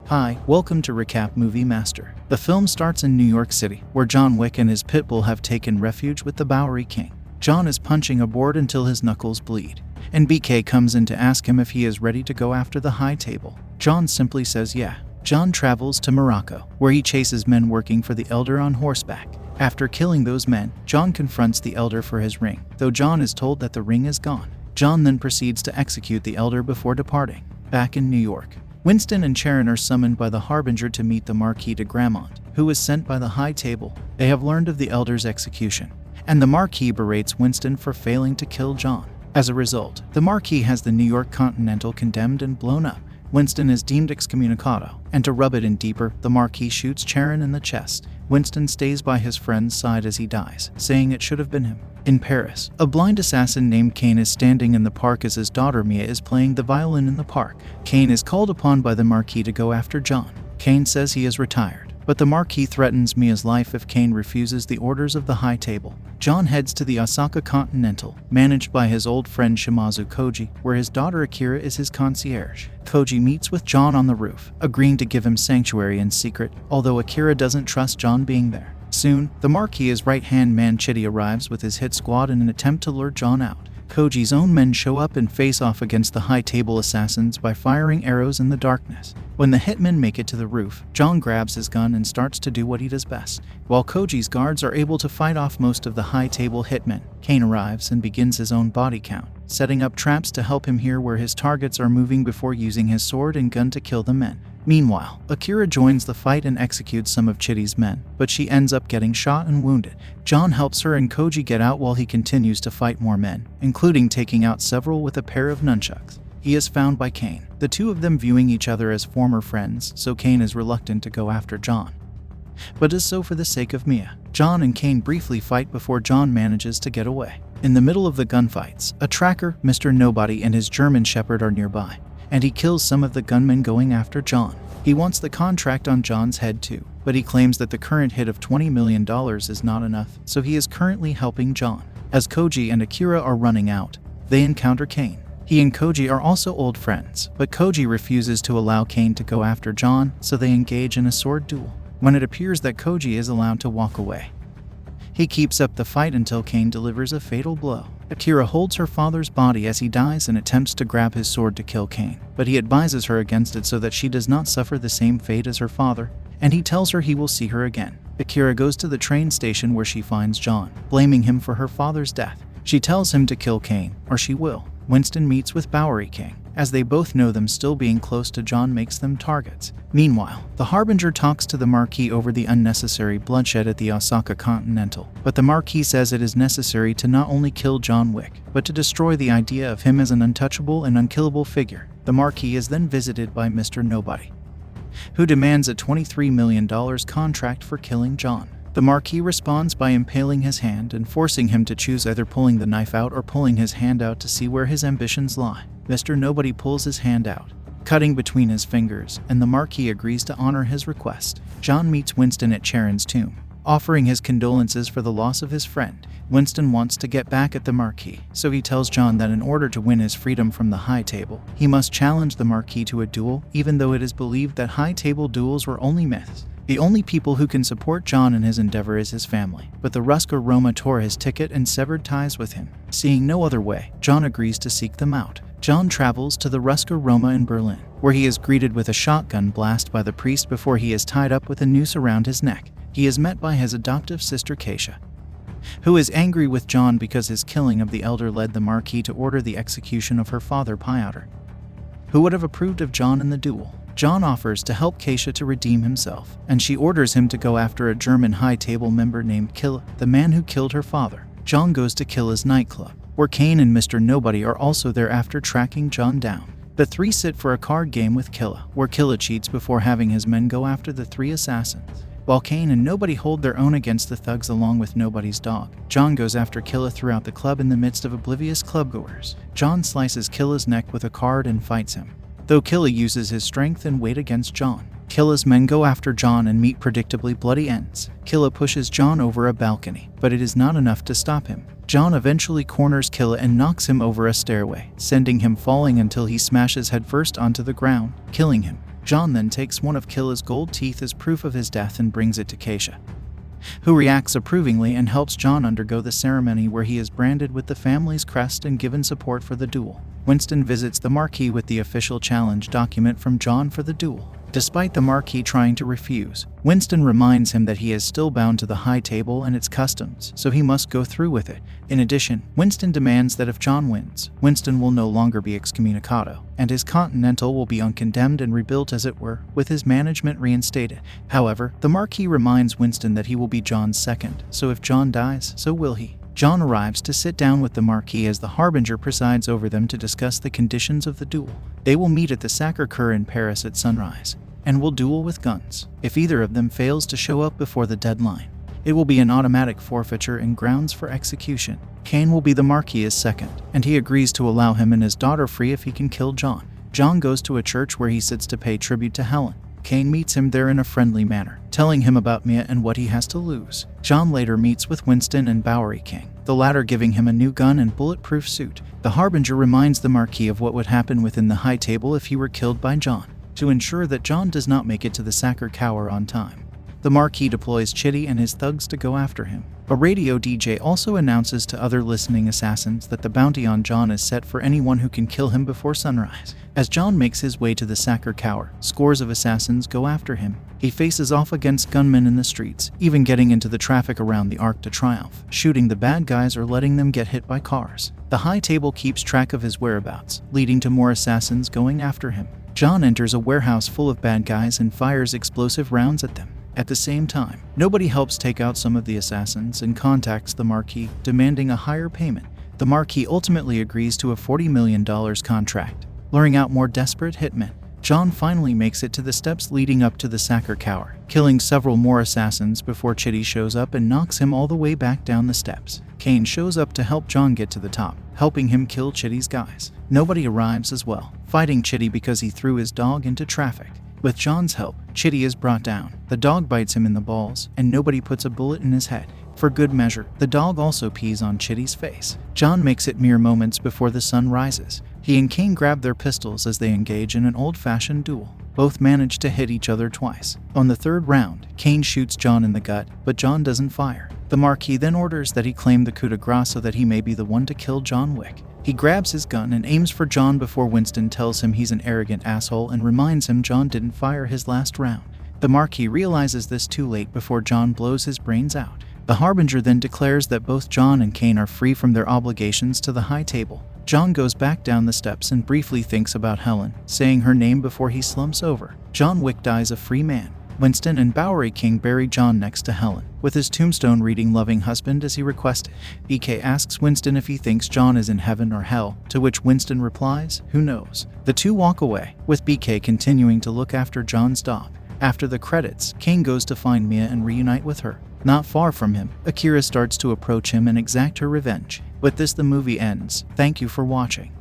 Hi, welcome to Recap Movie Master. The film starts in New York City, where John Wick and his pit bull have taken refuge with the Bowery King. John is punching a board until his knuckles bleed, and BK comes in to ask him if he is ready to go after the high table. John simply says yeah. John travels to Morocco, where he chases men working for the Elder on horseback. After killing those men, John confronts the Elder for his ring, though John is told that the ring is gone. John then proceeds to execute the Elder before departing. Back in New York, Winston and Charon are summoned by the Harbinger to meet the Marquis de Gramont, who was sent by the High Table. They have learned of the Elder's execution, and the Marquis berates Winston for failing to kill John. As a result, the Marquis has the New York Continental condemned and blown up. Winston is deemed excommunicado, and to rub it in deeper, the Marquis shoots Charon in the chest. Winston stays by his friend's side as he dies, saying it should have been him. In Paris, a blind assassin named Kane is standing in the park as his daughter Mia is playing the violin in the park. Kane is called upon by the Marquis to go after John. Kane says he is retired, but the Marquis threatens Mia's life if Kane refuses the orders of the High Table. John heads to the Osaka Continental, managed by his old friend Shimazu Koji, where his daughter Akira is his concierge. Koji meets with John on the roof, agreeing to give him sanctuary in secret, although Akira doesn't trust John being there. Soon, the Marquis' right-hand man Chitty arrives with his hit squad in an attempt to lure John out. Koji's own men show up and face off against the High Table assassins by firing arrows in the darkness. When the hitmen make it to the roof, John grabs his gun and starts to do what he does best. While Koji's guards are able to fight off most of the High Table hitmen, Kane arrives and begins his own body count, setting up traps to help him hear where his targets are moving before using his sword and gun to kill the men. Meanwhile, Akira joins the fight and executes some of Chitty's men, but she ends up getting shot and wounded. John helps her and Koji get out while he continues to fight more men, including taking out several with a pair of nunchucks. He is found by Kane, the two of them viewing each other as former friends, so Kane is reluctant to go after John, but does so for the sake of Mia. John and Kane briefly fight before John manages to get away. In the middle of the gunfights, a tracker, Mr. Nobody, and his German Shepherd are nearby, and he kills some of the gunmen going after John. He wants the contract on John's head too, but he claims that the current hit of $20 million is not enough, so he is currently helping John. As Koji and Akira are running out, they encounter Kane. He and Koji are also old friends, but Koji refuses to allow Kane to go after John, so they engage in a sword duel. When it appears that Koji is allowed to walk away, he keeps up the fight until Kane delivers a fatal blow. Akira holds her father's body as he dies and attempts to grab his sword to kill Kane, but he advises her against it so that she does not suffer the same fate as her father, and he tells her he will see her again. Akira goes to the train station where she finds John, blaming him for her father's death. She tells him to kill Kane, or she will. Winston meets with Bowery King, as they both know them still being close to John makes them targets. Meanwhile, the Harbinger talks to the Marquis over the unnecessary bloodshed at the Osaka Continental, but the Marquis says it is necessary to not only kill John Wick, but to destroy the idea of him as an untouchable and unkillable figure. The Marquis is then visited by Mr. Nobody, who demands a $23 million contract for killing John. The Marquis responds by impaling his hand and forcing him to choose either pulling the knife out or pulling his hand out to see where his ambitions lie. Mr. Nobody pulls his hand out, cutting between his fingers, and the Marquis agrees to honor his request. John meets Winston at Charon's tomb, offering his condolences for the loss of his friend. Winston wants to get back at the Marquis, so he tells John that in order to win his freedom from the High Table, he must challenge the Marquis to a duel, even though it is believed that High Table duels were only myths. The only people who can support John in his endeavor is his family, but the Ruska Roma tore his ticket and severed ties with him. Seeing no other way, John agrees to seek them out. John travels to the Ruska Roma in Berlin, where he is greeted with a shotgun blast by the priest before he is tied up with a noose around his neck. He is met by his adoptive sister Keisha, who is angry with John because his killing of the Elder led the Marquis to order the execution of her father Piotr, who would have approved of John in the duel. John offers to help Keisha to redeem himself, and she orders him to go after a German High Table member named Killa, the man who killed her father. John goes to Killa's nightclub, where Kane and Mr. Nobody are also there after tracking John down. The three sit for a card game with Killa, where Killa cheats before having his men go after the three assassins. While Kane and Nobody hold their own against the thugs along with Nobody's dog, John goes after Killa throughout the club in the midst of oblivious clubgoers. John slices Killa's neck with a card and fights him, though Killa uses his strength and weight against John. Killa's men go after John and meet predictably bloody ends. Killa pushes John over a balcony, but it is not enough to stop him. John eventually corners Killa and knocks him over a stairway, sending him falling until he smashes headfirst onto the ground, killing him. John then takes one of Killa's gold teeth as proof of his death and brings it to Keisha, who reacts approvingly and helps John undergo the ceremony where he is branded with the family's crest and given support for the duel. Winston visits the Marquis with the official challenge document from John for the duel. Despite the Marquis trying to refuse, Winston reminds him that he is still bound to the High Table and its customs, so he must go through with it. In addition, Winston demands that if John wins, Winston will no longer be excommunicado, and his Continental will be uncondemned and rebuilt as it were, with his management reinstated. However, the Marquis reminds Winston that he will be John's second, so if John dies, so will he. John arrives to sit down with the Marquis as the Harbinger presides over them to discuss the conditions of the duel. They will meet at the Sacré-Cœur in Paris at sunrise, and will duel with guns. If either of them fails to show up before the deadline, it will be an automatic forfeiture and grounds for execution. Cain will be the Marquis' second, and he agrees to allow him and his daughter free if he can kill John. John goes to a church where he sits to pay tribute to Helen. Cain meets him there in a friendly manner, telling him about Mia and what he has to lose. John later meets with Winston and Bowery King, the latter giving him a new gun and bulletproof suit. The Harbinger reminds the Marquis of what would happen within the High Table if he were killed by John, to ensure that John does not make it to the Sacré-Cœur on time. The Marquis deploys Chitty and his thugs to go after him. A radio DJ also announces to other listening assassins that the bounty on John is set for anyone who can kill him before sunrise. As John makes his way to the Sacré-Cœur, scores of assassins go after him. He faces off against gunmen in the streets, even getting into the traffic around the Arc de Triomphe, shooting the bad guys or letting them get hit by cars. The High Table keeps track of his whereabouts, leading to more assassins going after him. John enters a warehouse full of bad guys and fires explosive rounds at them. At the same time, nobody helps take out some of the assassins and contacts the Marquis, demanding a higher payment. The Marquis ultimately agrees to a $40 million contract, luring out more desperate hitmen. John finally makes it to the steps leading up to the Sacré-Cœur, killing several more assassins before Chitty shows up and knocks him all the way back down the steps. Cain shows up to help John get to the top, helping him kill Chitty's guys. Nobody arrives as well, fighting Chitty because he threw his dog into traffic. With John's help, Chitty is brought down. The dog bites him in the balls, and nobody puts a bullet in his head. For good measure, the dog also pees on Chitty's face. John makes it mere moments before the sun rises. He and Cain grab their pistols as they engage in an old-fashioned duel. Both manage to hit each other twice. On the third round, Cain shoots John in the gut, but John doesn't fire. The Marquis then orders that he claim the coup de grace so that he may be the one to kill John Wick. He grabs his gun and aims for John before Winston tells him he's an arrogant asshole and reminds him John didn't fire his last round. The Marquis realizes this too late before John blows his brains out. The Harbinger then declares that both John and Cain are free from their obligations to the High Table. John goes back down the steps and briefly thinks about Helen, saying her name before he slumps over. John Wick dies a free man. Winston and Bowery King bury John next to Helen, with his tombstone reading loving husband as he requested. BK asks Winston if he thinks John is in heaven or hell, to which Winston replies, who knows. The two walk away, with BK continuing to look after John's dog. After the credits, Cain goes to find Mia and reunite with her. Not far from him, Akira starts to approach him and exact her revenge. With this, the movie ends. Thank you for watching.